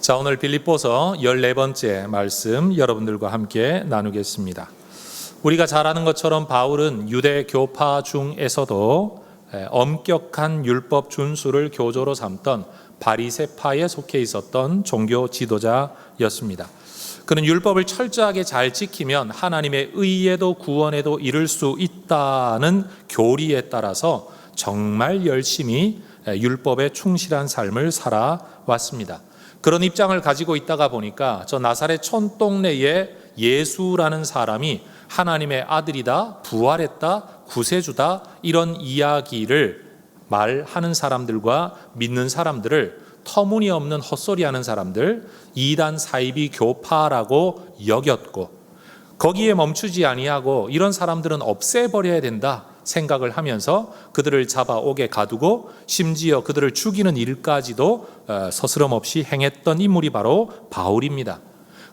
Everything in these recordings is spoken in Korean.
자, 오늘 빌립보서 14번째 말씀 여러분들과 함께 나누겠습니다. 우리가 잘 아는 것처럼 바울은 유대 교파 중에서도 엄격한 율법 준수를 교조로 삼던 바리새파에 속해 있었던 종교 지도자였습니다. 그는 율법을 철저하게 잘 지키면 하나님의 의에도 구원에도 이를 수 있다는 교리에 따라서 정말 열심히 율법에 충실한 삶을 살아왔습니다. 그런 입장을 가지고 있다가 보니까 저 나사렛 촌동네에 예수라는 사람이 하나님의 아들이다, 부활했다, 구세주다 이런 이야기를 말하는 사람들과 믿는 사람들을 터무니없는 헛소리하는 사람들, 이단 사이비 교파라고 여겼고 거기에 멈추지 아니하고 이런 사람들은 없애버려야 된다 생각을 하면서 그들을 잡아오게 가두고 심지어 그들을 죽이는 일까지도 서스럼 없이 행했던 인물이 바로 바울입니다.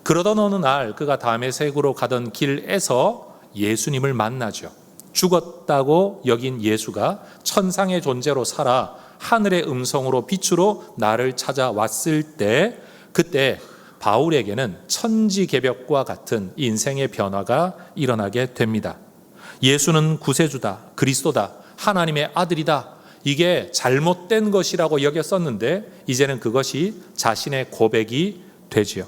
그러던 어느 날 그가 다메섹으로 가던 길에서 예수님을 만나죠. 죽었다고 여긴 예수가 천상의 존재로 살아 하늘의 음성으로 빛으로 나를 찾아왔을 때, 그때 바울에게는 천지개벽과 같은 인생의 변화가 일어나게 됩니다. 예수는 구세주다, 그리스도다, 하나님의 아들이다. 이게 잘못된 것이라고 여겼었는데 이제는 그것이 자신의 고백이 되지요.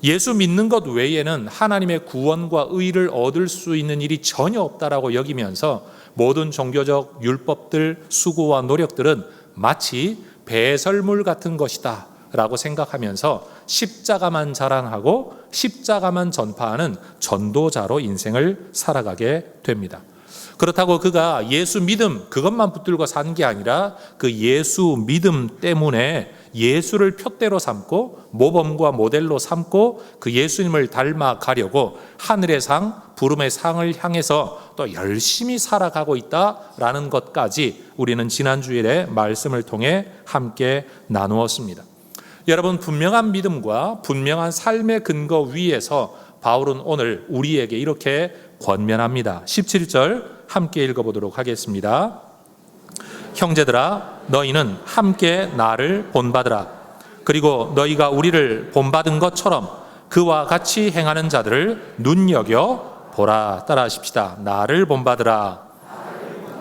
예수 믿는 것 외에는 하나님의 구원과 의를 얻을 수 있는 일이 전혀 없다라고 여기면서 모든 종교적 율법들, 수고와 노력들은 마치 배설물 같은 것이다 라고 생각하면서 십자가만 자랑하고 십자가만 전파하는 전도자로 인생을 살아가게 됩니다. 그렇다고 그가 예수 믿음 그것만 붙들고 산 게 아니라 그 예수 믿음 때문에 예수를 푯대로 삼고 모범과 모델로 삼고 그 예수님을 닮아가려고 하늘의 상, 부름의 상을 향해서 또 열심히 살아가고 있다라는 것까지 우리는 지난 주일에 말씀을 통해 함께 나누었습니다. 여러분, 분명한 믿음과 분명한 삶의 근거 위에서 바울은 오늘 우리에게 이렇게 권면합니다. 17절 함께 읽어보도록 하겠습니다. 형제들아, 너희는 함께 나를 본받으라. 그리고 너희가 우리를 본받은 것처럼 그와 같이 행하는 자들을 눈여겨 보라. 따라 하십시다. 나를 본받으라.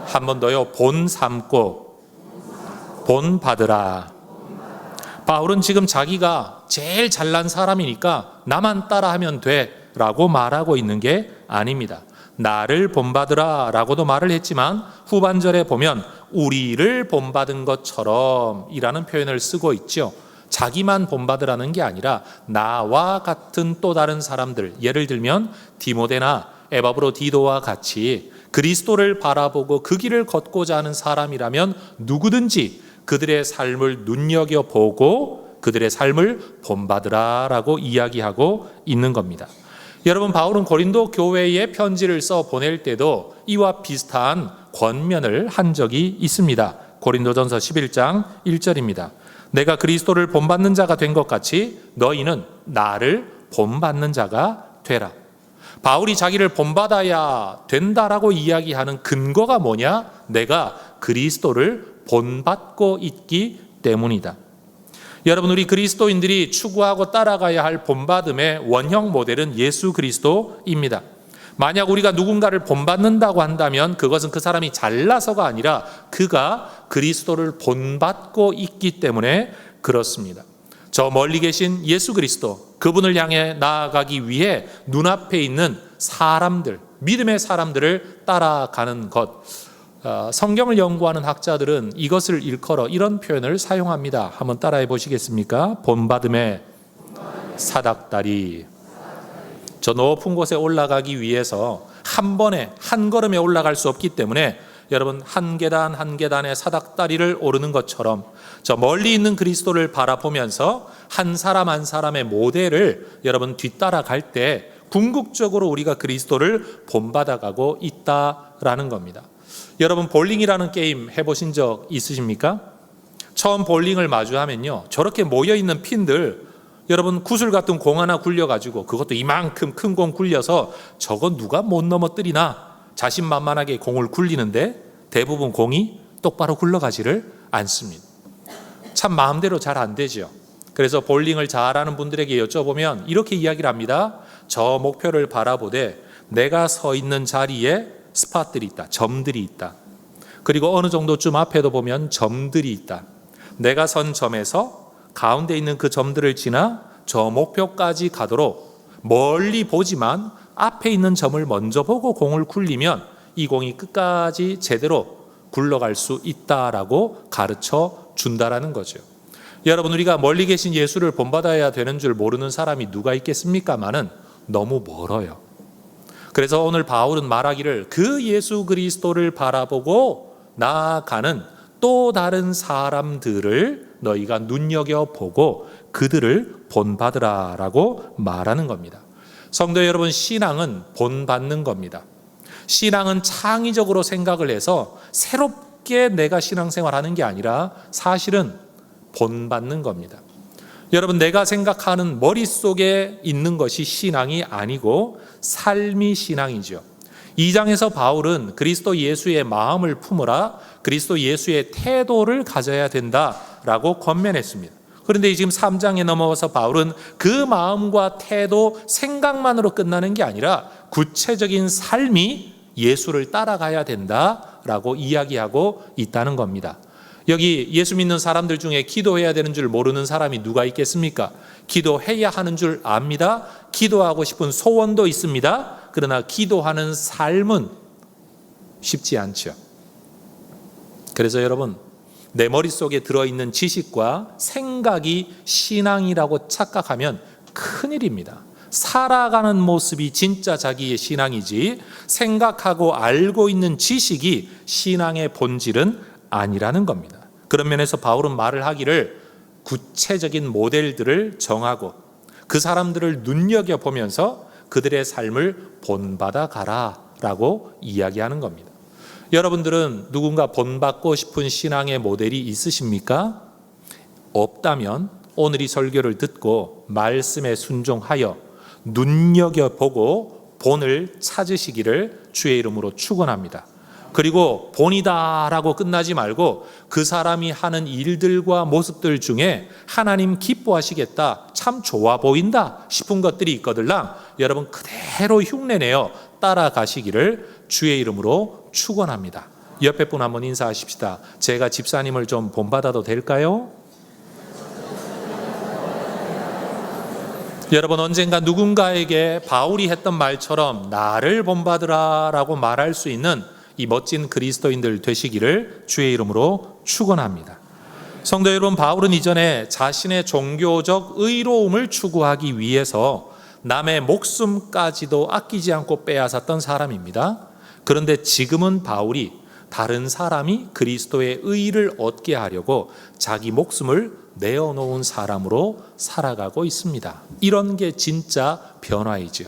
한 번 더요. 본 삼고 본받으라. 바울은 지금 자기가 제일 잘난 사람이니까 나만 따라하면 돼 라고 말하고 있는 게 아닙니다. 나를 본받으라 라고도 말을 했지만 후반절에 보면 우리를 본받은 것처럼 이라는 표현을 쓰고 있죠. 자기만 본받으라는 게 아니라 나와 같은 또 다른 사람들, 예를 들면 디모데나 에바브로디도와 같이 그리스도를 바라보고 그 길을 걷고자 하는 사람이라면 누구든지 그들의 삶을 눈여겨보고 그들의 삶을 본받으라라고 이야기하고 있는 겁니다. 여러분, 바울은 고린도 교회에 편지를 써 보낼 때도 이와 비슷한 권면을 한 적이 있습니다. 고린도전서 11장 1절입니다. 내가 그리스도를 본받는 자가 된 것 같이 너희는 나를 본받는 자가 되라. 바울이 자기를 본받아야 된다라고 이야기하는 근거가 뭐냐? 내가 그리스도를 본받고 있기 때문이다. 여러분, 우리 그리스도인들이 추구하고 따라가야 할 본받음의 원형 모델은 예수 그리스도입니다. 만약 우리가 누군가를 본받는다고 한다면 그것은 그 사람이 잘나서가 아니라 그가 그리스도를 본받고 있기 때문에 그렇습니다. 저 멀리 계신 예수 그리스도, 그분을 향해 나아가기 위해 눈앞에 있는 사람들, 믿음의 사람들을 따라가는 것, 성경을 연구하는 학자들은 이것을 일컬어 이런 표현을 사용합니다. 한번 따라해 보시겠습니까? 본받음의 사닥다리. 저 높은 곳에 올라가기 위해서 한 번에 한 걸음에 올라갈 수 없기 때문에 여러분, 한 계단 한 계단의 사닥다리를 오르는 것처럼 저 멀리 있는 그리스도를 바라보면서 한 사람 한 사람의 모델을 여러분 뒤따라갈 때 궁극적으로 우리가 그리스도를 본받아가고 있다라는 겁니다. 여러분, 볼링이라는 게임 해보신 적 있으십니까? 처음 볼링을 마주하면요, 저렇게 모여있는 핀들, 여러분 구슬 같은 공 하나 굴려가지고 그것도 이만큼 큰 공 굴려서 저건 누가 못 넘어뜨리나 자신만만하게 공을 굴리는데 대부분 공이 똑바로 굴러가지를 않습니다. 참 마음대로 잘 안 되죠. 그래서 볼링을 잘하는 분들에게 여쭤보면 이렇게 이야기를 합니다. 저 목표를 바라보되 내가 서 있는 자리에 스팟들이 있다. 점들이 있다. 그리고 어느 정도쯤 앞에도 보면 점들이 있다. 내가 선 점에서 가운데 있는 그 점들을 지나 저 목표까지 가도록 멀리 보지만 앞에 있는 점을 먼저 보고 공을 굴리면 이 공이 끝까지 제대로 굴러갈 수 있다라고 가르쳐 준다라는 거죠. 여러분, 우리가 멀리 계신 예수를 본받아야 되는 줄 모르는 사람이 누가 있겠습니까마는 너무 멀어요. 그래서 오늘 바울은 말하기를 그 예수 그리스도를 바라보고 나아가는 또 다른 사람들을 너희가 눈여겨보고 그들을 본받으라라고 말하는 겁니다. 성도 여러분, 신앙은 본받는 겁니다. 신앙은 창의적으로 생각을 해서 새롭게 내가 신앙생활하는 게 아니라 사실은 본받는 겁니다. 여러분, 내가 생각하는 머릿속에 있는 것이 신앙이 아니고 삶이 신앙이죠. 2장에서 바울은 그리스도 예수의 마음을 품으라, 그리스도 예수의 태도를 가져야 된다라고 권면했습니다. 그런데 지금 3장에 넘어와서 바울은 그 마음과 태도, 생각만으로 끝나는 게 아니라 구체적인 삶이 예수를 따라가야 된다라고 이야기하고 있다는 겁니다. 여기 예수 믿는 사람들 중에 기도해야 되는 줄 모르는 사람이 누가 있겠습니까? 기도해야 하는 줄 압니다. 기도하고 싶은 소원도 있습니다. 그러나 기도하는 삶은 쉽지 않죠. 그래서 여러분, 내 머릿속에 들어있는 지식과 생각이 신앙이라고 착각하면 큰일입니다. 살아가는 모습이 진짜 자기의 신앙이지 생각하고 알고 있는 지식이 신앙의 본질은 아니라는 겁니다. 그런 면에서 바울은 말을 하기를 구체적인 모델들을 정하고 그 사람들을 눈여겨보면서 그들의 삶을 본받아 가라라고 이야기하는 겁니다. 여러분들은 누군가 본받고 싶은 신앙의 모델이 있으십니까? 없다면 오늘 이 설교를 듣고 말씀에 순종하여 눈여겨보고 본을 찾으시기를 주의 이름으로 축원합니다. 그리고 본이다라고 끝나지 말고 그 사람이 하는 일들과 모습들 중에 하나님 기뻐하시겠다, 참 좋아 보인다 싶은 것들이 있거들랑 여러분 그대로 흉내내어 따라가시기를 주의 이름으로 축원합니다. 옆에 분 한번 인사하십시다. 제가 집사님을 좀 본받아도 될까요? 여러분, 언젠가 누군가에게 바울이 했던 말처럼 나를 본받으라라고 말할 수 있는 이 멋진 그리스도인들 되시기를 주의 이름으로 축원합니다. 성도 여러분, 바울은 이전에 자신의 종교적 의로움을 추구하기 위해서 남의 목숨까지도 아끼지 않고 빼앗았던 사람입니다. 그런데 지금은 바울이 다른 사람이 그리스도의 의를 얻게 하려고 자기 목숨을 내어놓은 사람으로 살아가고 있습니다. 이런 게 진짜 변화이죠.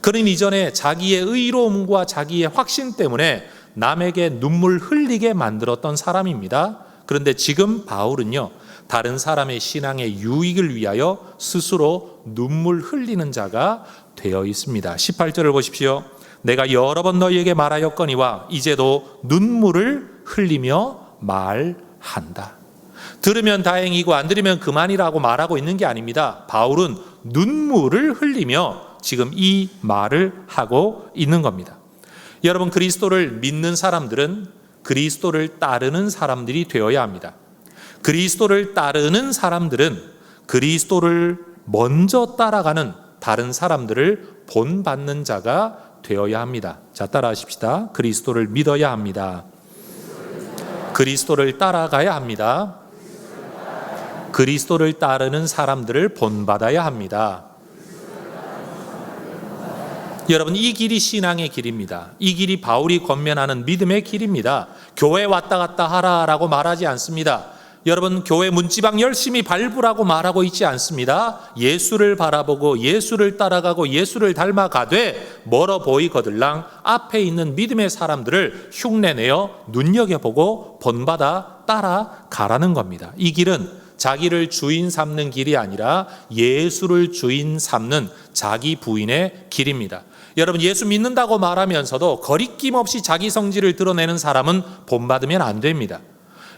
그는 이전에 자기의 의로움과 자기의 확신 때문에 남에게 눈물 흘리게 만들었던 사람입니다. 그런데 지금 바울은요, 다른 사람의 신앙의 유익을 위하여 스스로 눈물 흘리는 자가 되어 있습니다. 18절을 보십시오. 내가 여러 번 너희에게 말하였거니와 이제도 눈물을 흘리며 말한다. 들으면 다행이고 안 들으면 그만이라고 말하고 있는 게 아닙니다. 바울은 눈물을 흘리며 지금 이 말을 하고 있는 겁니다. 여러분, 그리스도를 믿는 사람들은 그리스도를 따르는 사람들이 되어야 합니다. 그리스도를 따르는 사람들은 그리스도를 먼저 따라가는 다른 사람들을 본받는 자가 되어야 합니다. 자, 따라하십시다. 그리스도를 믿어야 합니다. 그리스도를 따라가야 합니다. 그리스도를 따르는 사람들을 본받아야 합니다. 여러분, 이 길이 신앙의 길입니다. 이 길이 바울이 권면하는 믿음의 길입니다. 교회 왔다 갔다 하라라고 말하지 않습니다. 여러분, 교회 문지방 열심히 밟으라고 말하고 있지 않습니다. 예수를 바라보고 예수를 따라가고 예수를 닮아가되 멀어 보이거들랑 앞에 있는 믿음의 사람들을 흉내내어 눈여겨보고 본받아 따라가라는 겁니다. 이 길은 자기를 주인 삼는 길이 아니라 예수를 주인 삼는 자기 부인의 길입니다. 여러분, 예수 믿는다고 말하면서도 거리낌 없이 자기 성질을 드러내는 사람은 본받으면 안 됩니다.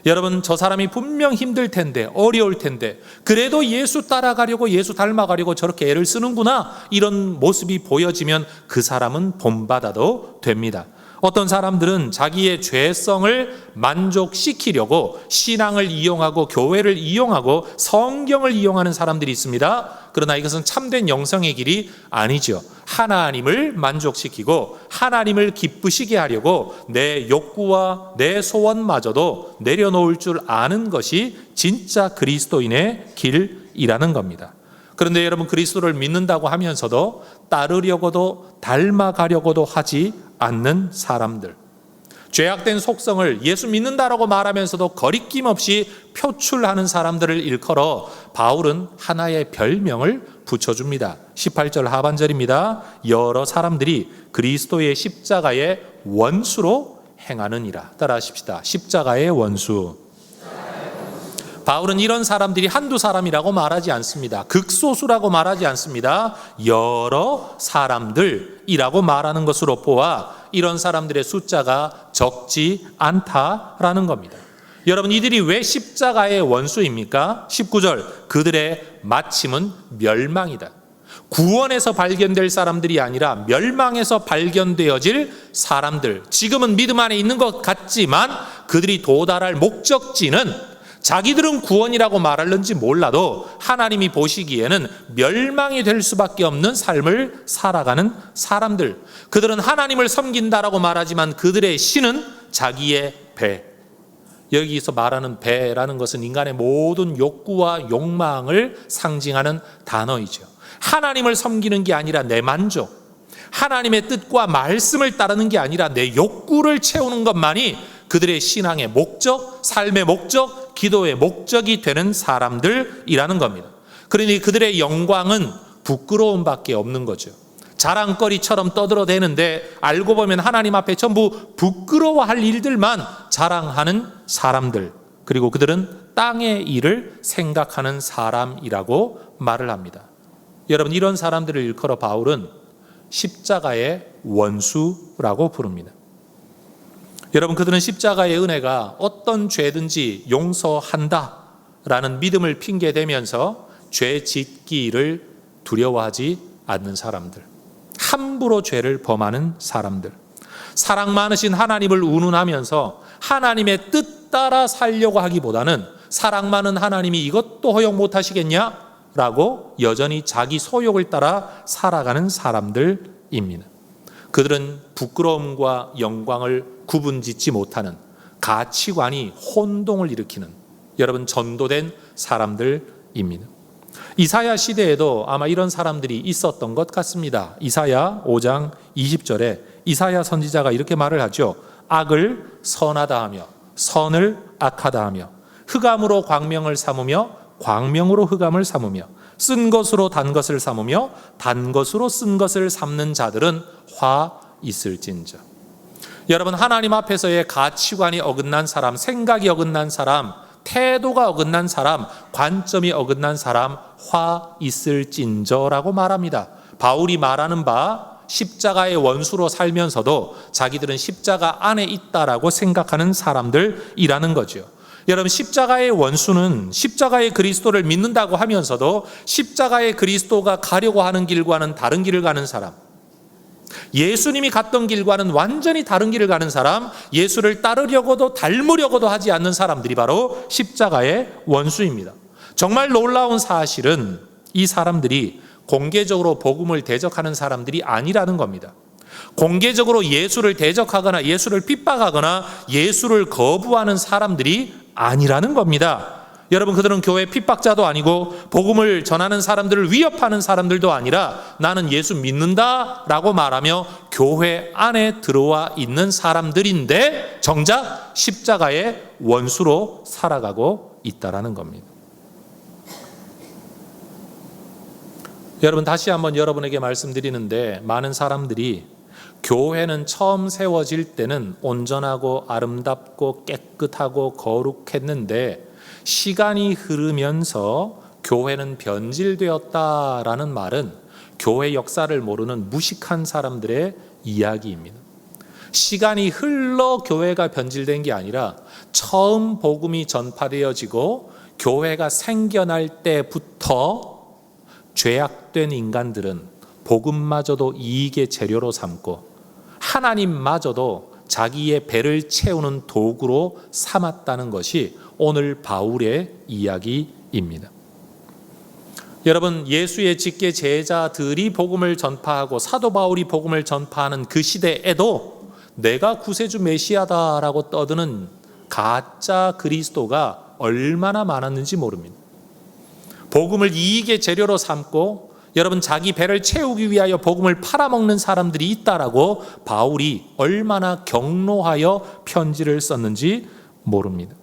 여러분, 저 사람이 분명 힘들 텐데, 어려울 텐데, 그래도 예수 따라가려고, 예수 닮아가려고 저렇게 애를 쓰는구나, 이런 모습이 보여지면 그 사람은 본받아도 됩니다. 어떤 사람들은 자기의 죄성을 만족시키려고 신앙을 이용하고 교회를 이용하고 성경을 이용하는 사람들이 있습니다. 그러나 이것은 참된 영성의 길이 아니죠. 하나님을 만족시키고 하나님을 기쁘시게 하려고 내 욕구와 내 소원마저도 내려놓을 줄 아는 것이 진짜 그리스도인의 길이라는 겁니다. 그런데 여러분, 그리스도를 믿는다고 하면서도 따르려고도 닮아가려고도 하지 않는 사람들, 죄악된 속성을 예수 믿는다라고 말하면서도 거리낌 없이 표출하는 사람들을 일컬어 바울은 하나의 별명을 붙여줍니다. 18절 하반절입니다. 여러 사람들이 그리스도의 십자가의 원수로 행하느니라. 따라하십시다. 십자가의 원수. 바울은 이런 사람들이 한두 사람이라고 말하지 않습니다. 극소수라고 말하지 않습니다. 여러 사람들이라고 말하는 것으로 보아 이런 사람들의 숫자가 적지 않다라는 겁니다. 여러분, 이들이 왜 십자가의 원수입니까? 19절, 그들의 마침은 멸망이다. 구원에서 발견될 사람들이 아니라 멸망에서 발견되어질 사람들. 지금은 믿음 안에 있는 것 같지만 그들이 도달할 목적지는 자기들은 구원이라고 말할는지 몰라도 하나님이 보시기에는 멸망이 될 수밖에 없는 삶을 살아가는 사람들. 그들은 하나님을 섬긴다라고 말하지만 그들의 신은 자기의 배. 여기서 말하는 배라는 것은 인간의 모든 욕구와 욕망을 상징하는 단어이죠. 하나님을 섬기는 게 아니라 내 만족, 하나님의 뜻과 말씀을 따르는 게 아니라 내 욕구를 채우는 것만이 그들의 신앙의 목적, 삶의 목적, 기도의 목적이 되는 사람들이라는 겁니다. 그러니 그들의 영광은 부끄러움밖에 없는 거죠. 자랑거리처럼 떠들어대는데 알고 보면 하나님 앞에 전부 부끄러워할 일들만 자랑하는 사람들, 그리고 그들은 땅의 일을 생각하는 사람이라고 말을 합니다. 여러분, 이런 사람들을 일컬어 바울은 십자가의 원수라고 부릅니다. 여러분, 그들은 십자가의 은혜가 어떤 죄든지 용서한다라는 믿음을 핑계대면서 죄 짓기를 두려워하지 않는 사람들, 함부로 죄를 범하는 사람들, 사랑 많으신 하나님을 운운하면서 하나님의 뜻 따라 살려고 하기보다는 사랑 많은 하나님이 이것도 허용 못하시겠냐라고 여전히 자기 소욕을 따라 살아가는 사람들입니다. 그들은 부끄러움과 영광을 구분짓지 못하는, 가치관이 혼동을 일으키는, 여러분, 전도된 사람들입니다. 이사야 시대에도 아마 이런 사람들이 있었던 것 같습니다. 이사야 5장 20절에 이사야 선지자가 이렇게 말을 하죠. 악을 선하다 하며 선을 악하다 하며 흑암으로 광명을 삼으며 광명으로 흑암을 삼으며 쓴 것으로 단 것을 삼으며 단 것으로 쓴 것을 삼는 자들은 화 있을진저. 여러분, 하나님 앞에서의 가치관이 어긋난 사람, 생각이 어긋난 사람, 태도가 어긋난 사람, 관점이 어긋난 사람, 화 있을진저라고 말합니다. 바울이 말하는 바 십자가의 원수로 살면서도 자기들은 십자가 안에 있다라고 생각하는 사람들이라는 거죠. 여러분, 십자가의 원수는 십자가의 그리스도를 믿는다고 하면서도 십자가의 그리스도가 가려고 하는 길과는 다른 길을 가는 사람, 예수님이 갔던 길과는 완전히 다른 길을 가는 사람, 예수를 따르려고도 닮으려고도 하지 않는 사람들이 바로 십자가의 원수입니다. 정말 놀라운 사실은 이 사람들이 공개적으로 복음을 대적하는 사람들이 아니라는 겁니다. 공개적으로 예수를 대적하거나 예수를 핍박하거나 예수를 거부하는 사람들이 아니라는 겁니다. 여러분, 그들은 교회 핍박자도 아니고 복음을 전하는 사람들을 위협하는 사람들도 아니라 나는 예수 믿는다라고 말하며 교회 안에 들어와 있는 사람들인데 정작 십자가의 원수로 살아가고 있다라는 겁니다. 여러분, 다시 한번 여러분에게 말씀드리는데 많은 사람들이 교회는 처음 세워질 때는 온전하고 아름답고 깨끗하고 거룩했는데 시간이 흐르면서 교회는 변질되었다라는 말은 교회 역사를 모르는 무식한 사람들의 이야기입니다. 시간이 흘러 교회가 변질된 게 아니라 처음 복음이 전파되어지고 교회가 생겨날 때부터 죄악된 인간들은 복음마저도 이익의 재료로 삼고 하나님마저도 자기의 배를 채우는 도구로 삼았다는 것이 오늘 바울의 이야기입니다. 여러분, 예수의 직계 제자들이 복음을 전파하고 사도 바울이 복음을 전파하는 그 시대에도 내가 구세주 메시아다라고 떠드는 가짜 그리스도가 얼마나 많았는지 모릅니다. 복음을 이익의 재료로 삼고 여러분 자기 배를 채우기 위하여 복음을 팔아먹는 사람들이 있다라고 바울이 얼마나 경로하여 편지를 썼는지 모릅니다.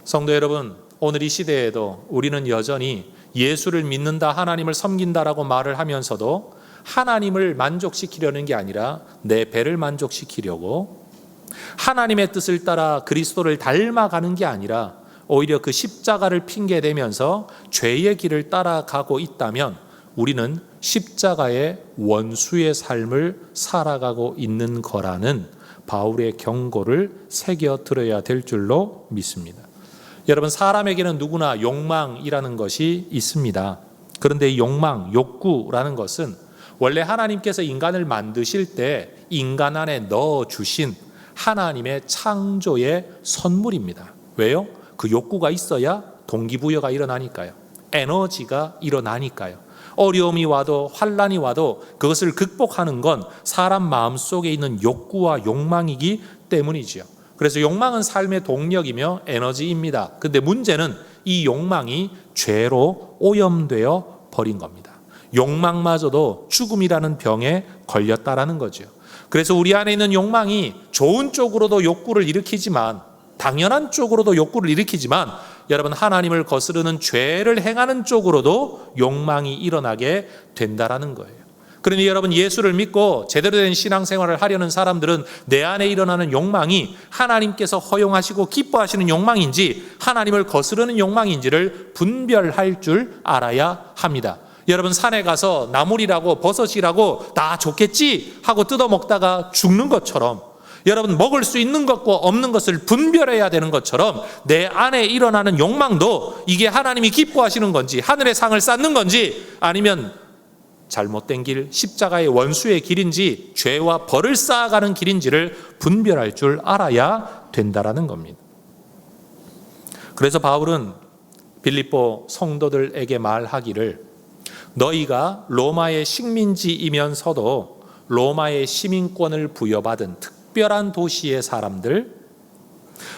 성도 여러분, 오늘 이 시대에도 우리는 여전히 예수를 믿는다, 하나님을 섬긴다라고 말을 하면서도 하나님을 만족시키려는 게 아니라 내 배를 만족시키려고 하나님의 뜻을 따라 그리스도를 닮아가는 게 아니라 오히려 그 십자가를 핑계대면서 죄의 길을 따라가고 있다면 우리는 십자가의 원수의 삶을 살아가고 있는 거라는 바울의 경고를 새겨 들어야 될 줄로 믿습니다. 여러분, 사람에게는 누구나 욕망이라는 것이 있습니다. 그런데 이 욕망, 욕구라는 것은 원래 하나님께서 인간을 만드실 때 인간 안에 넣어주신 하나님의 창조의 선물입니다. 왜요? 그 욕구가 있어야 동기부여가 일어나니까요. 에너지가 일어나니까요. 어려움이 와도 환난이 와도 그것을 극복하는 건 사람 마음속에 있는 욕구와 욕망이기 때문이지요. 그래서 욕망은 삶의 동력이며 에너지입니다. 근데 문제는 이 욕망이 죄로 오염되어 버린 겁니다. 욕망마저도 죽음이라는 병에 걸렸다라는 거죠. 그래서 우리 안에 있는 욕망이 좋은 쪽으로도 욕구를 일으키지만, 당연한 쪽으로도 욕구를 일으키지만, 여러분 하나님을 거스르는 죄를 행하는 쪽으로도 욕망이 일어나게 된다라는 거예요. 그러니 여러분, 예수를 믿고 제대로 된 신앙생활을 하려는 사람들은 내 안에 일어나는 욕망이 하나님께서 허용하시고 기뻐하시는 욕망인지 하나님을 거스르는 욕망인지를 분별할 줄 알아야 합니다. 여러분, 산에 가서 나물이라고 버섯이라고 다 좋겠지 하고 뜯어먹다가 죽는 것처럼, 여러분 먹을 수 있는 것과 없는 것을 분별해야 되는 것처럼 내 안에 일어나는 욕망도 이게 하나님이 기뻐하시는 건지 하늘의 상을 쌓는 건지 아니면 잘못된 길, 십자가의 원수의 길인지 죄와 벌을 쌓아가는 길인지를 분별할 줄 알아야 된다라는 겁니다. 그래서 바울은 빌립보 성도들에게 말하기를, 너희가 로마의 식민지이면서도 로마의 시민권을 부여받은 특별한 도시의 사람들,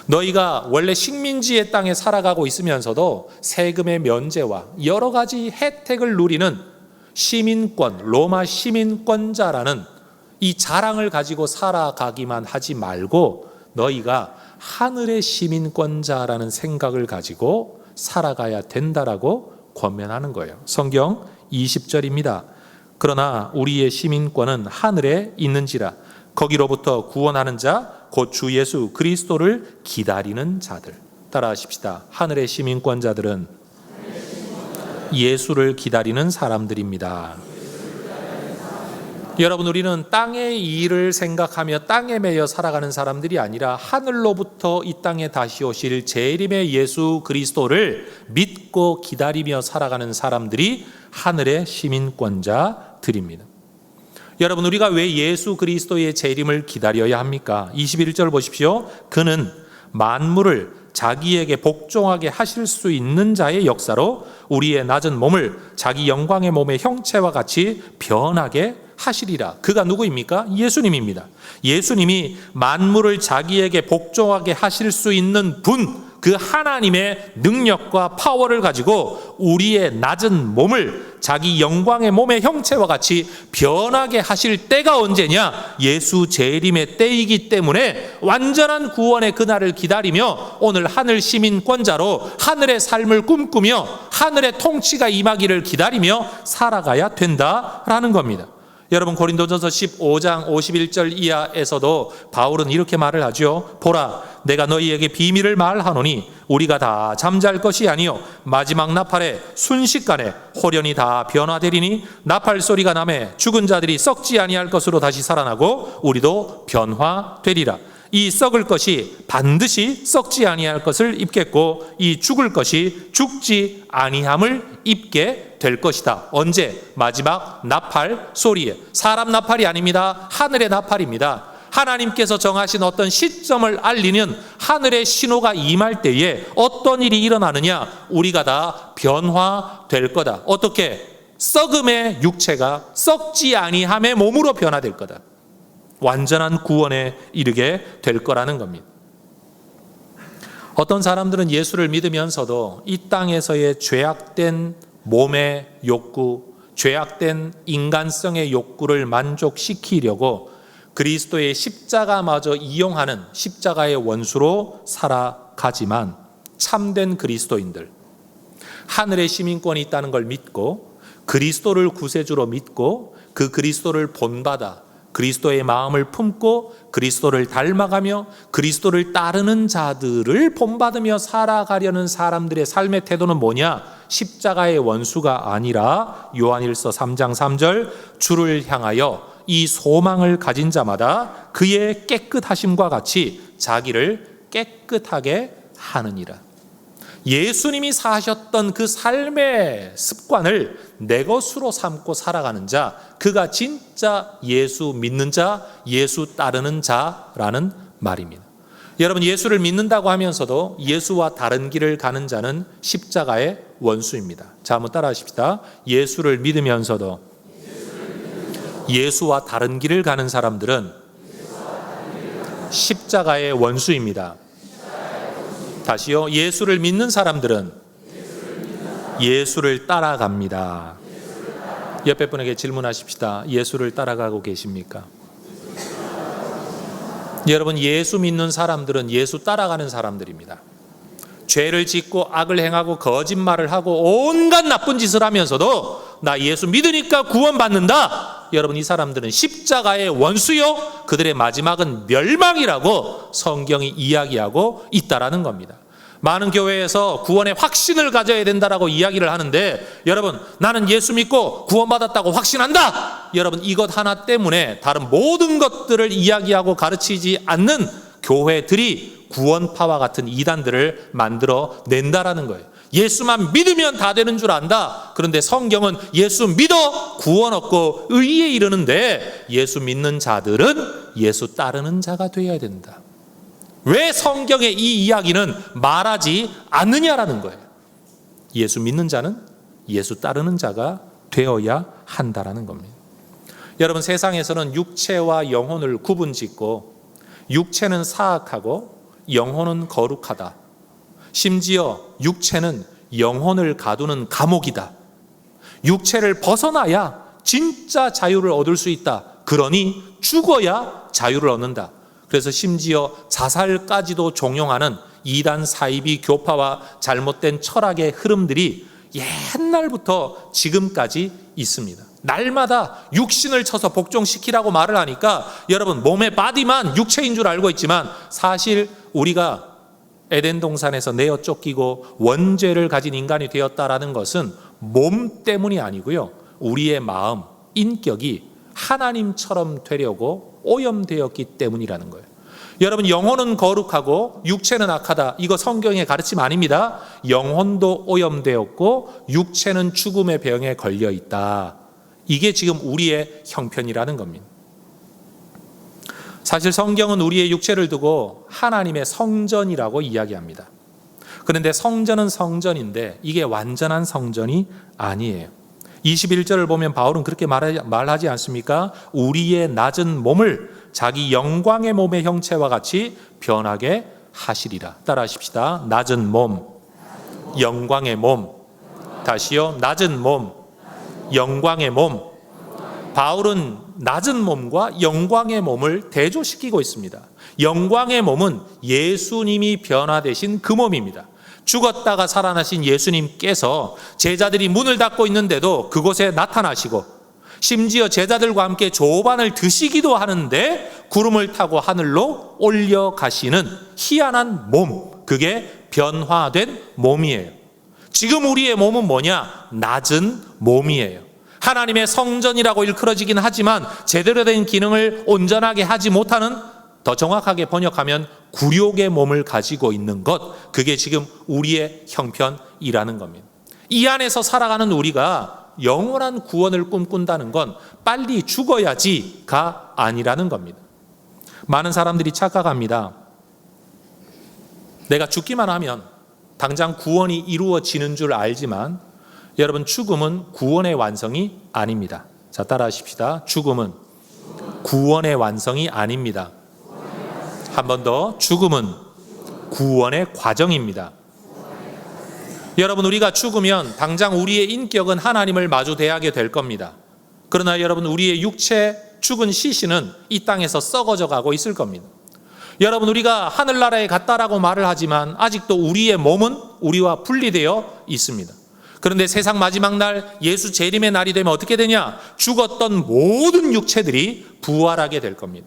너희가 원래 식민지의 땅에 살아가고 있으면서도 세금의 면제와 여러 가지 혜택을 누리는 시민권, 로마 시민권자라는 이 자랑을 가지고 살아가기만 하지 말고 너희가 하늘의 시민권자라는 생각을 가지고 살아가야 된다라고 권면하는 거예요. 성경 20절입니다. 그러나 우리의 시민권은 하늘에 있는지라 거기로부터 구원하는 자 곧 주 예수 그리스도를 기다리는 자들. 따라하십시다. 하늘의 시민권자들은 예수를 기다리는 사람들입니다. 여러분, 우리는 땅의 일을 생각하며 땅에 매여 살아가는 사람들이 아니라 하늘로부터 이 땅에 다시 오실 재림의 예수 그리스도를 믿고 기다리며 살아가는 사람들이 하늘의 시민권자들입니다. 여러분, 우리가 왜 예수 그리스도의 재림을 기다려야 합니까? 21절 보십시오. 그는 만물을 자기에게 복종하게 하실 수 있는 자의 역사로 우리의 낮은 몸을 자기 영광의 몸의 형체와 같이 변하게 하시리라. 그가 누구입니까? 예수님입니다. 예수님이 만물을 자기에게 복종하게 하실 수 있는 분, 그 하나님의 능력과 파워를 가지고 우리의 낮은 몸을 자기 영광의 몸의 형체와 같이 변하게 하실 때가 언제냐? 예수 재림의 때이기 때문에 완전한 구원의 그날을 기다리며 오늘 하늘 시민권자로 하늘의 삶을 꿈꾸며 하늘의 통치가 임하기를 기다리며 살아가야 된다라는 겁니다. 여러분 고린도전서 15장 51절 이하에서도 바울은 이렇게 말을 하죠. 보라, 내가 너희에게 비밀을 말하노니 우리가 다 잠잘 것이 아니요 마지막 나팔에 순식간에 홀연히 다 변화되리니 나팔 소리가 나매 죽은 자들이 썩지 아니할 것으로 다시 살아나고 우리도 변화되리라. 이 썩을 것이 반드시 썩지 아니할 것을 입겠고 이 죽을 것이 죽지 아니함을 입게 될 것이다. 언제? 마지막 나팔 소리에. 사람 나팔이 아닙니다. 하늘의 나팔입니다. 하나님께서 정하신 어떤 시점을 알리는 하늘의 신호가 임할 때에 어떤 일이 일어나느냐? 우리가 다 변화될 거다. 어떻게? 썩음의 육체가 썩지 아니함의 몸으로 변화될 거다. 완전한 구원에 이르게 될 거라는 겁니다. 어떤 사람들은 예수를 믿으면서도 이 땅에서의 죄악된 몸의 욕구, 죄악된 인간성의 욕구를 만족시키려고 그리스도의 십자가마저 이용하는 십자가의 원수로 살아가지만 참된 그리스도인들, 하늘의 시민권이 있다는 걸 믿고 그리스도를 구세주로 믿고 그 그리스도를 본받아 그리스도의 마음을 품고 그리스도를 닮아가며 그리스도를 따르는 자들을 본받으며 살아가려는 사람들의 삶의 태도는 뭐냐? 십자가의 원수가 아니라 요한일서 3장 3절 주를 향하여 이 소망을 가진 자마다 그의 깨끗하심과 같이 자기를 깨끗하게 하느니라. 예수님이 사셨던 그 삶의 습관을 내 것으로 삼고 살아가는 자, 그가 진짜 예수 믿는 자, 예수 따르는 자라는 말입니다. 여러분, 예수를 믿는다고 하면서도 예수와 다른 길을 가는 자는 십자가의 원수입니다. 자, 한번 따라 하십시다. 예수를 믿으면서도 예수와 다른 길을 가는 사람들은 십자가의 원수입니다. 다시요. 예수를 믿는 사람들은 예수를 따라갑니다. 옆에 분에게 질문하십시다. 예수를 따라가고 계십니까? 여러분, 예수 믿는 사람들은 예수 따라가는 사람들입니다. 죄를 짓고 악을 행하고 거짓말을 하고 온갖 나쁜 짓을 하면서도 나 예수 믿으니까 구원받는다. 여러분, 이 사람들은 십자가의 원수요 그들의 마지막은 멸망이라고 성경이 이야기하고 있다라는 겁니다. 많은 교회에서 구원의 확신을 가져야 된다라고 이야기를 하는데, 여러분, 나는 예수 믿고 구원받았다고 확신한다. 여러분, 이것 하나 때문에 다른 모든 것들을 이야기하고 가르치지 않는 교회들이 구원파와 같은 이단들을 만들어 낸다라는 거예요. 예수만 믿으면 다 되는 줄 안다. 그런데 성경은 예수 믿어 구원 얻고 의에 이르는데 예수 믿는 자들은 예수 따르는 자가 되어야 된다. 왜 성경의 이 이야기는 말하지 않느냐라는 거예요. 예수 믿는 자는 예수 따르는 자가 되어야 한다라는 겁니다. 여러분, 세상에서는 육체와 영혼을 구분짓고 육체는 사악하고 영혼은 거룩하다. 심지어 육체는 영혼을 가두는 감옥이다. 육체를 벗어나야 진짜 자유를 얻을 수 있다. 그러니 죽어야 자유를 얻는다. 그래서 심지어 자살까지도 종용하는 이단 사이비 교파와 잘못된 철학의 흐름들이 옛날부터 지금까지 있습니다. 날마다 육신을 쳐서 복종시키라고 말을 하니까 여러분, 몸의 바디만 육체인 줄 알고 있지만 사실 우리가 에덴 동산에서 내어 쫓기고 원죄를 가진 인간이 되었다라는 것은 몸 때문이 아니고요, 우리의 마음, 인격이 하나님처럼 되려고 오염되었기 때문이라는 거예요. 여러분, 영혼은 거룩하고 육체는 악하다. 이거 성경의 가르침 아닙니다. 영혼도 오염되었고 육체는 죽음의 병에 걸려 있다. 이게 지금 우리의 형편이라는 겁니다. 사실 성경은 우리의 육체를 두고 하나님의 성전이라고 이야기합니다. 그런데 성전은 성전인데 이게 완전한 성전이 아니에요. 21절을 보면 바울은 그렇게 말하지 않습니까? 우리의 낮은 몸을 자기 영광의 몸의 형체와 같이 변하게 하시리라. 따라 하십시다. 낮은 몸, 영광의 몸. 다시요. 낮은 몸, 영광의 몸. 바울은 낮은 몸과 영광의 몸을 대조시키고 있습니다. 영광의 몸은 예수님이 변화되신 그 몸입니다. 죽었다가 살아나신 예수님께서 제자들이 문을 닫고 있는데도 그곳에 나타나시고, 심지어 제자들과 함께 조반을 드시기도 하는데 구름을 타고 하늘로 올려가시는 희한한 몸, 그게 변화된 몸이에요. 지금 우리의 몸은 뭐냐? 낮은 몸이에요. 하나님의 성전이라고 일컬어지긴 하지만 제대로 된 기능을 온전하게 하지 못하는, 더 정확하게 번역하면 굴욕의 몸을 가지고 있는 것, 그게 지금 우리의 형편이라는 겁니다. 이 안에서 살아가는 우리가 영원한 구원을 꿈꾼다는 건 빨리 죽어야지가 아니라는 겁니다. 많은 사람들이 착각합니다. 내가 죽기만 하면 당장 구원이 이루어지는 줄 알지만 여러분, 죽음은 구원의 완성이 아닙니다. 자, 따라하십시다. 죽음은 구원의 완성이 아닙니다. 한 번 더, 죽음은 구원의 과정입니다. 여러분, 우리가 죽으면 당장 우리의 인격은 하나님을 마주 대하게 될 겁니다. 그러나 여러분, 우리의 육체, 죽은 시신은 이 땅에서 썩어져 가고 있을 겁니다. 여러분, 우리가 하늘나라에 갔다라고 말을 하지만 아직도 우리의 몸은 우리와 분리되어 있습니다. 그런데 세상 마지막 날, 예수 재림의 날이 되면 어떻게 되냐? 죽었던 모든 육체들이 부활하게 될 겁니다.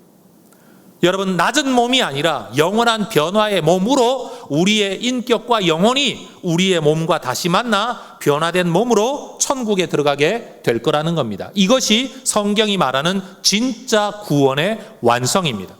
여러분, 낮은 몸이 아니라 영원한 변화의 몸으로 우리의 인격과 영혼이 우리의 몸과 다시 만나 변화된 몸으로 천국에 들어가게 될 거라는 겁니다. 이것이 성경이 말하는 진짜 구원의 완성입니다.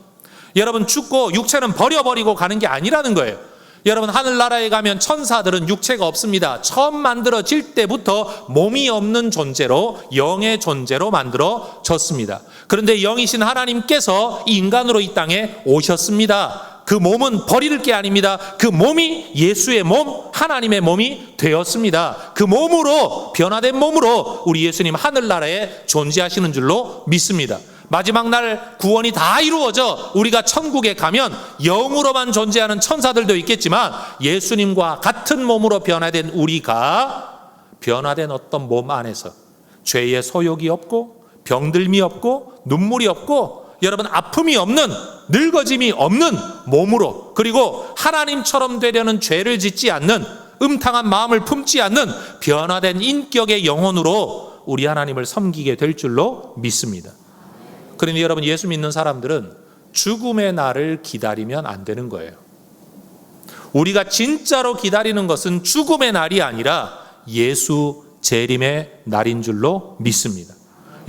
여러분, 죽고 육체는 버려버리고 가는 게 아니라는 거예요. 여러분, 하늘나라에 가면 천사들은 육체가 없습니다. 처음 만들어질 때부터 몸이 없는 존재로, 영의 존재로 만들어졌습니다. 그런데 영이신 하나님께서 인간으로 이 땅에 오셨습니다. 그 몸은 버릴 게 아닙니다. 그 몸이 예수의 몸, 하나님의 몸이 되었습니다. 그 몸으로, 변화된 몸으로 우리 예수님 하늘나라에 존재하시는 줄로 믿습니다. 마지막 날 구원이 다 이루어져 우리가 천국에 가면 영으로만 존재하는 천사들도 있겠지만 예수님과 같은 몸으로 변화된 우리가 변화된 어떤 몸 안에서 죄의 소욕이 없고 병들미 없고 눈물이 없고 여러분, 아픔이 없는, 늙어짐이 없는 몸으로, 그리고 하나님처럼 되려는 죄를 짓지 않는, 음탕한 마음을 품지 않는 변화된 인격의 영혼으로 우리 하나님을 섬기게 될 줄로 믿습니다. 그런데 여러분, 예수 믿는 사람들은 죽음의 날을 기다리면 안 되는 거예요. 우리가 진짜로 기다리는 것은 죽음의 날이 아니라 예수 재림의 날인 줄로 믿습니다.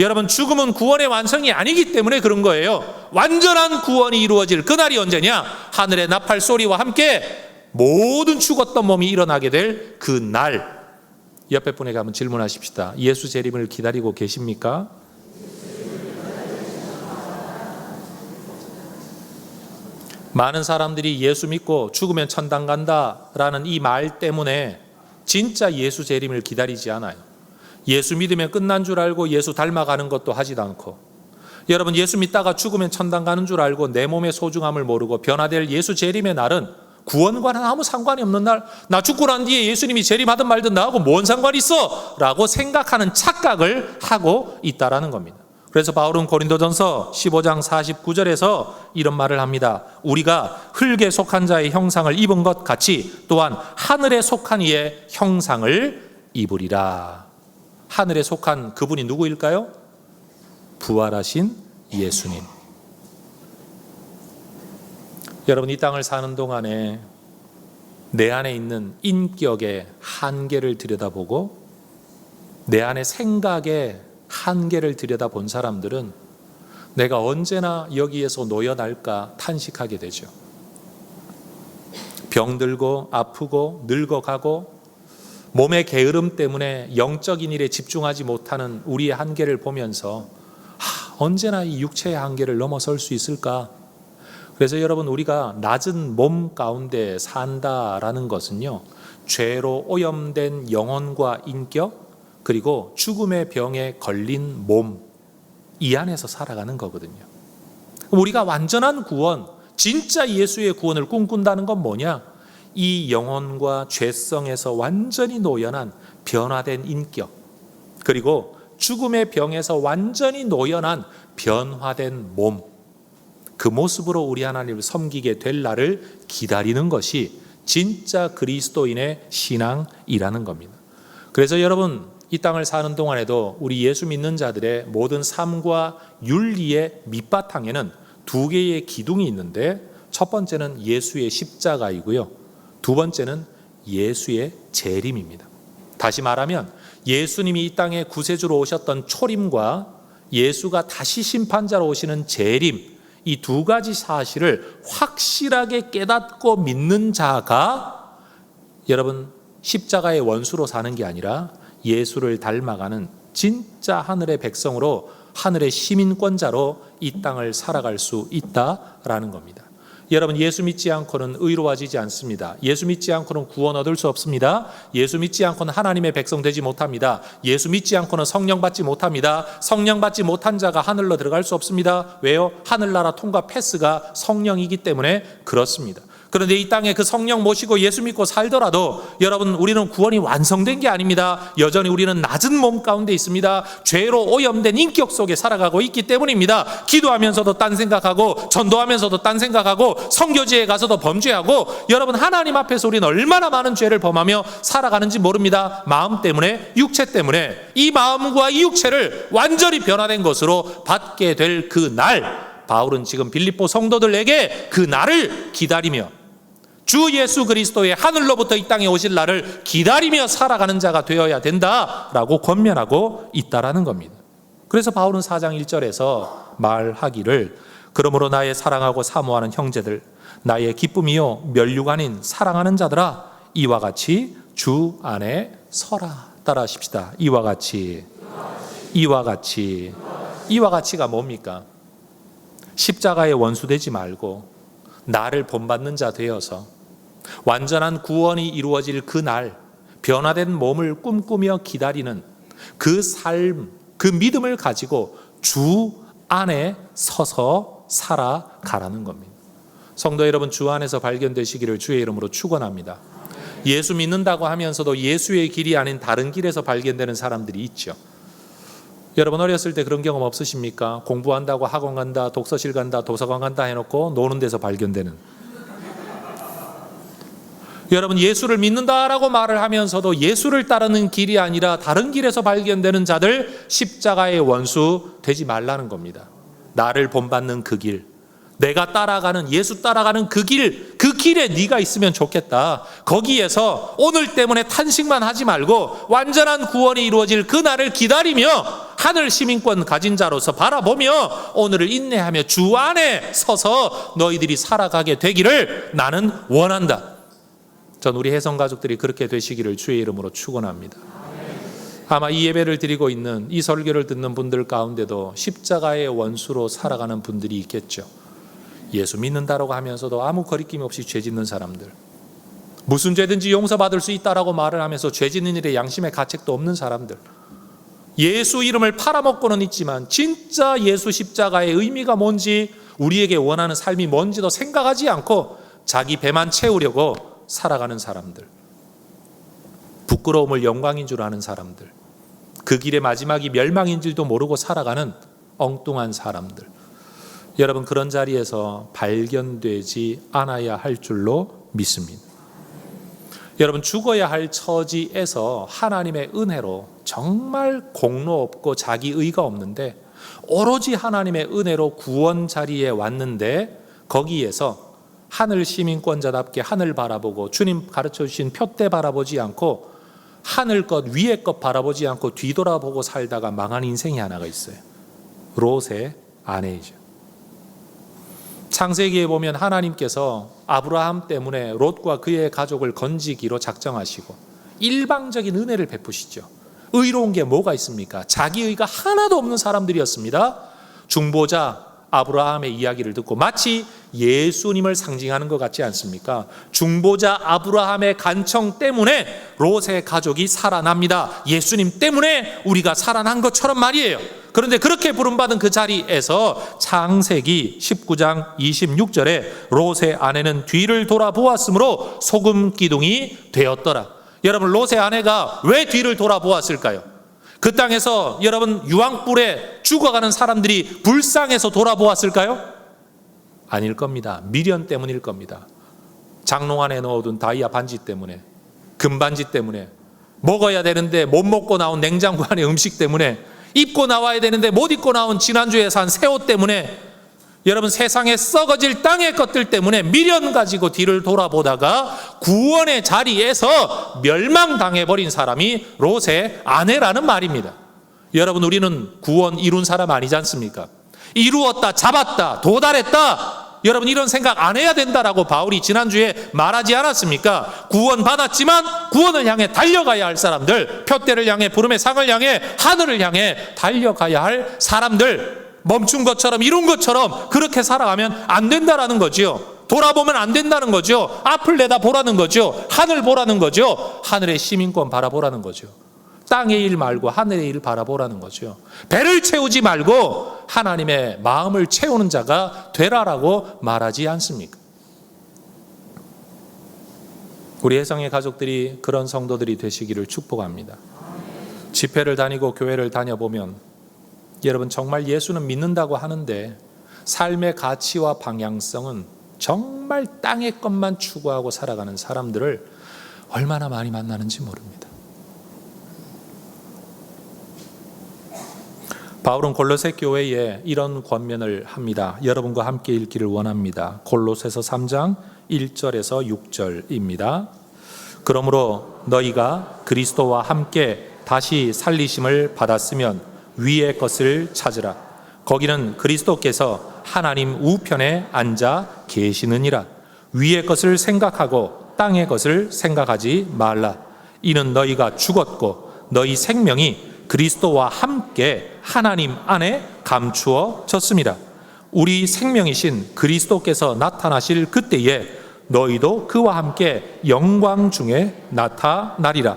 여러분, 죽음은 구원의 완성이 아니기 때문에 그런 거예요. 완전한 구원이 이루어질 그날이 언제냐? 하늘의 나팔 소리와 함께 모든 죽었던 몸이 일어나게 될 그 날. 옆에 분에게 한번 질문하십시다. 예수 재림을 기다리고 계십니까? 많은 사람들이 예수 믿고 죽으면 천당 간다라는 이 말 때문에 진짜 예수 재림을 기다리지 않아요. 예수 믿으면 끝난 줄 알고 예수 닮아가는 것도 하지도 않고, 여러분, 예수 믿다가 죽으면 천당 가는 줄 알고 내 몸의 소중함을 모르고 변화될 예수 재림의 날은 구원과는 아무 상관이 없는 날, 나 죽고 난 뒤에 예수님이 재림하든 말든 나하고 뭔 상관이 있어? 라고 생각하는 착각을 하고 있다라는 겁니다. 그래서 바울은 고린도전서 15장 49절에서 이런 말을 합니다. 우리가 흙에 속한 자의 형상을 입은 것 같이 또한 하늘에 속한 이의 형상을 입으리라. 하늘에 속한 그분이 누구일까요? 부활하신 예수님. 여러분, 이 땅을 사는 동안에 내 안에 있는 인격의 한계를 들여다보고 내 안의 생각의 한계를 들여다본 사람들은 내가 언제나 여기에서 놓여날까 탄식하게 되죠. 병들고 아프고 늙어가고 몸의 게으름 때문에 영적인 일에 집중하지 못하는 우리의 한계를 보면서 언제나 이 육체의 한계를 넘어설 수 있을까? 그래서 여러분, 우리가 낮은 몸 가운데 산다라는 것은요, 죄로 오염된 영혼과 인격, 그리고 죽음의 병에 걸린 몸, 이 안에서 살아가는 거거든요. 우리가 완전한 구원, 진짜 예수의 구원을 꿈꾼다는 건 뭐냐? 이 영혼과 죄성에서 완전히 노연한 변화된 인격, 그리고 죽음의 병에서 완전히 노연한 변화된 몸, 그 모습으로 우리 하나님을 섬기게 될 날을 기다리는 것이 진짜 그리스도인의 신앙이라는 겁니다. 그래서 여러분, 이 땅을 사는 동안에도 우리 예수 믿는 자들의 모든 삶과 윤리의 밑바탕에는 두 개의 기둥이 있는데, 첫 번째는 예수의 십자가이고요, 두 번째는 예수의 재림입니다. 다시 말하면 예수님이 이 땅에 구세주로 오셨던 초림과 예수가 다시 심판자로 오시는 재림, 이 두 가지 사실을 확실하게 깨닫고 믿는 자가 여러분 십자가의 원수로 사는 게 아니라 예수를 닮아가는 진짜 하늘의 백성으로, 하늘의 시민권자로 이 땅을 살아갈 수 있다라는 겁니다. 여러분, 예수 믿지 않고는 의로워지지 않습니다. 예수 믿지 않고는 구원 얻을 수 없습니다. 예수 믿지 않고는 하나님의 백성 되지 못합니다. 예수 믿지 않고는 성령 받지 못합니다. 성령 받지 못한 자가 하늘로 들어갈 수 없습니다. 왜요? 하늘나라 통과 패스가 성령이기 때문에 그렇습니다. 그런데 이 땅에 그 성령 모시고 예수 믿고 살더라도 여러분, 우리는 구원이 완성된 게 아닙니다. 여전히 우리는 낮은 몸 가운데 있습니다. 죄로 오염된 인격 속에 살아가고 있기 때문입니다. 기도하면서도 딴 생각하고, 전도하면서도 딴 생각하고, 선교지에 가서도 범죄하고, 여러분 하나님 앞에서 우리는 얼마나 많은 죄를 범하며 살아가는지 모릅니다. 마음 때문에, 육체 때문에. 이 마음과 이 육체를 완전히 변화된 것으로 받게 될 그 날, 바울은 지금 빌립보 성도들에게 그 날을 기다리며 주 예수 그리스도의 하늘로부터 이 땅에 오실 날을 기다리며 살아가는 자가 되어야 된다라고 권면하고 있다라는 겁니다. 그래서 바울은 4장 1절에서 말하기를, 그러므로 나의 사랑하고 사모하는 형제들, 나의 기쁨이요 면류가 아닌 사랑하는 자들아, 이와 같이 주 안에 서라. 따라 하십시다. 이와 같이. 이와 같이. 이와 같이가 뭡니까? 십자가의 원수 되지 말고 나를 본받는 자 되어서 완전한 구원이 이루어질 그 날, 변화된 몸을 꿈꾸며 기다리는 그 삶, 그 믿음을 가지고 주 안에 서서 살아가라는 겁니다. 성도 여러분, 주 안에서 발견되시기를 주의 이름으로 축원합니다. 예수 믿는다고 하면서도 예수의 길이 아닌 다른 길에서 발견되는 사람들이 있죠. 여러분, 어렸을 때 그런 경험 없으십니까? 공부한다고 학원 간다, 독서실 간다, 도서관 간다 해놓고 노는 데서 발견되는. 여러분, 예수를 믿는다라고 말을 하면서도 예수를 따르는 길이 아니라 다른 길에서 발견되는 자들, 십자가의 원수 되지 말라는 겁니다. 나를 본받는 그 길, 내가 따라가는, 예수 따라가는 그 길, 그 길에 네가 있으면 좋겠다. 거기에서 오늘 때문에 탄식만 하지 말고 완전한 구원이 이루어질 그 날을 기다리며 하늘 시민권 가진 자로서 바라보며 오늘을 인내하며 주 안에 서서 너희들이 살아가게 되기를 나는 원한다. 전 우리 혜성 가족들이 그렇게 되시기를 주의 이름으로 축원합니다. 아마 이 예배를 드리고 있는, 이 설교를 듣는 분들 가운데도 십자가의 원수로 살아가는 분들이 있겠죠. 예수 믿는다라고 하면서도 아무 거리낌 없이 죄 짓는 사람들, 무슨 죄든지 용서받을 수 있다라고 말을 하면서 죄 짓는 일에 양심의 가책도 없는 사람들, 예수 이름을 팔아먹고는 있지만 진짜 예수 십자가의 의미가 뭔지, 우리에게 원하는 삶이 뭔지도 생각하지 않고 자기 배만 채우려고 살아가는 사람들, 부끄러움을 영광인 줄 아는 사람들, 그 길의 마지막이 멸망인 줄도 모르고 살아가는 엉뚱한 사람들, 여러분 그런 자리에서 발견되지 않아야 할 줄로 믿습니다. 여러분, 죽어야 할 처지에서 하나님의 은혜로, 정말 공로 없고 자기 의가 없는데 오로지 하나님의 은혜로 구원 자리에 왔는데, 거기에서 하늘 시민권자답게 하늘 바라보고 주님 가르쳐 주신 표대 바라보지 않고 하늘 것, 위의 것 바라보지 않고 뒤돌아보고 살다가 망한 인생이 하나가 있어요. 롯의 아내이죠. 창세기에 보면 하나님께서 아브라함 때문에 롯과 그의 가족을 건지기로 작정하시고 일방적인 은혜를 베푸시죠. 의로운 게 뭐가 있습니까? 자기 의가 하나도 없는 사람들이었습니다. 중보자 아브라함의 이야기를 듣고 마치 예수님을 상징하는 것 같지 않습니까? 중보자 아브라함의 간청 때문에 롯의 가족이 살아납니다. 예수님 때문에 우리가 살아난 것처럼 말이에요. 그런데 그렇게 부름받은 그 자리에서 창세기 19장 26절에 롯의 아내는 뒤를 돌아보았으므로 소금 기둥이 되었더라. 여러분, 롯의 아내가 왜 뒤를 돌아보았을까요? 그 땅에서 여러분 유황불에 죽어가는 사람들이 불쌍해서 돌아보았을까요? 아닐 겁니다. 미련 때문일 겁니다. 장롱 안에 넣어둔 다이아 반지 때문에, 금반지 때문에, 먹어야 되는데 못 먹고 나온 냉장고 안에 음식 때문에, 입고 나와야 되는데 못 입고 나온 지난주에 산 새 옷 때문에, 여러분 세상에 썩어질 땅의 것들 때문에 미련 가지고 뒤를 돌아보다가 구원의 자리에서 멸망당해버린 사람이 롯의 아내라는 말입니다. 여러분, 우리는 구원 이룬 사람 아니지 않습니까? 이루었다, 잡았다, 도달했다, 여러분 이런 생각 안 해야 된다라고 바울이 지난주에 말하지 않았습니까? 구원 받았지만 구원을 향해 달려가야 할 사람들, 표대를 향해, 부름의 상을 향해, 하늘을 향해 달려가야 할 사람들, 멈춘 것처럼, 이룬 것처럼 그렇게 살아가면 안 된다라는 거죠. 돌아보면 안 된다는 거죠. 앞을 내다보라는 거죠. 하늘 보라는 거죠. 하늘의 시민권 바라보라는 거죠. 땅의 일 말고 하늘의 일 바라보라는 거죠. 배를 채우지 말고 하나님의 마음을 채우는 자가 되라라고 말하지 않습니까? 우리 혜성의 가족들이 그런 성도들이 되시기를 축복합니다. 집회를 다니고 교회를 다녀보면 여러분, 정말 예수는 믿는다고 하는데 삶의 가치와 방향성은 정말 땅의 것만 추구하고 살아가는 사람들을 얼마나 많이 만나는지 모릅니다. 바울은 골로새 교회에 이런 권면을 합니다. 여러분과 함께 읽기를 원합니다. 골로새서 3장 1절에서 6절입니다. 그러므로 너희가 그리스도와 함께 다시 살리심을 받았으면 위의 것을 찾으라. 거기는 그리스도께서 하나님 우편에 앉아 계시느니라. 위의 것을 생각하고 땅의 것을 생각하지 말라. 이는 너희가 죽었고 너희 생명이 그리스도와 함께 하나님 안에 감추어졌습니다. 우리 생명이신 그리스도께서 나타나실 그때에 너희도 그와 함께 영광 중에 나타나리라.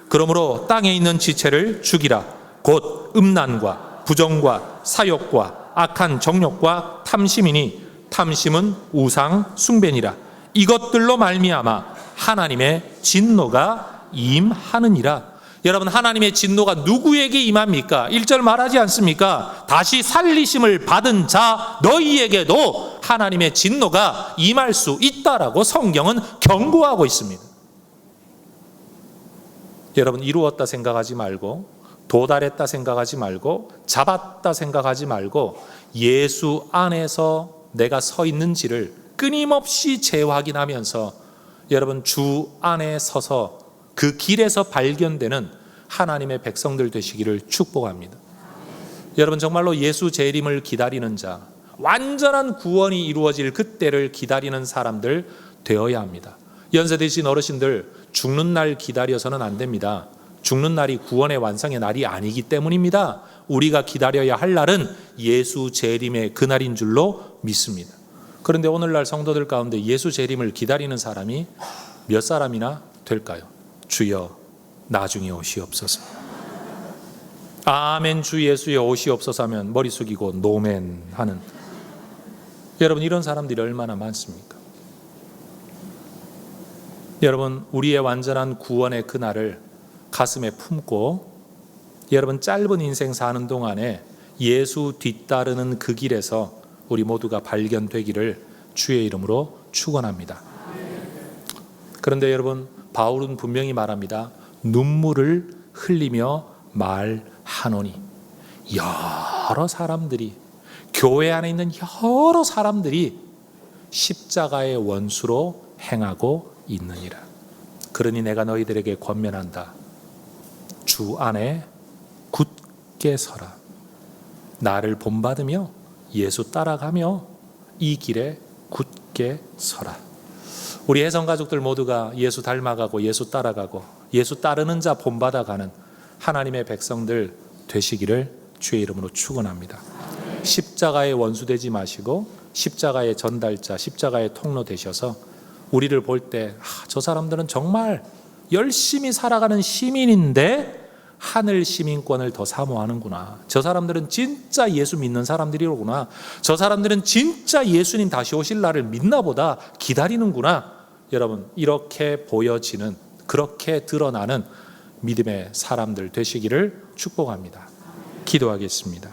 그러므로 땅에 있는 지체를 죽이라. 곧 음란과 부정과 사욕과 악한 정욕과 탐심이니 탐심은 우상 숭배니라. 이것들로 말미암아 하나님의 진노가 임하느니라. 여러분, 하나님의 진노가 누구에게 임합니까? 1절 말하지 않습니까? 다시 살리심을 받은 자 너희에게도 하나님의 진노가 임할 수 있다라고 성경은 경고하고 있습니다. 여러분, 이루었다 생각하지 말고, 도달했다 생각하지 말고, 잡았다 생각하지 말고, 예수 안에서 내가 서 있는지를 끊임없이 재확인하면서 여러분, 주 안에 서서 그 길에서 발견되는 하나님의 백성들 되시기를 축복합니다. 여러분, 정말로 예수 재림을 기다리는 자, 완전한 구원이 이루어질 그때를 기다리는 사람들 되어야 합니다. 연세 드신 어르신들, 죽는 날 기다려서는 안 됩니다. 죽는 날이 구원의 완성의 날이 아니기 때문입니다. 우리가 기다려야 할 날은 예수 재림의 그날인 줄로 믿습니다. 그런데 오늘날 성도들 가운데 예수 재림을 기다리는 사람이 몇 사람이나 될까요? 주여 나중에 오시옵소서. 아멘 주 예수여 오시옵소서 하면 머리 숙이고 노멘 하는, 여러분 이런 사람들이 얼마나 많습니까? 여러분, 우리의 완전한 구원의 그날을 가슴에 품고 여러분 짧은 인생 사는 동안에 예수 뒤따르는 그 길에서 우리 모두가 발견되기를 주의 이름으로 축원합니다. 그런데 여러분, 바울은 분명히 말합니다. 눈물을 흘리며 말하노니. 여러 사람들이, 교회 안에 있는 여러 사람들이 십자가의 원수로 행하고 있느니라. 그러니 내가 너희들에게 권면한다. 주 안에 굳게 서라. 나를 본받으며 예수 따라가며 이 길에 굳게 서라. 우리 혜성가족들 모두가 예수 닮아가고 예수 따라가고 예수 따르는 자 본받아가는 하나님의 백성들 되시기를 주의 이름으로 축원합니다. 십자가의 원수 되지 마시고 십자가의 전달자, 십자가의 통로 되셔서 우리를 볼 때 저 사람들은 정말 열심히 살아가는 시민인데 하늘 시민권을 더 사모하는구나. 저 사람들은 진짜 예수 믿는 사람들이로구나. 저 사람들은 진짜 예수님 다시 오실 날을 믿나 보다 기다리는구나. 여러분, 이렇게 보여지는, 그렇게 드러나는 믿음의 사람들 되시기를 축복합니다. 기도하겠습니다.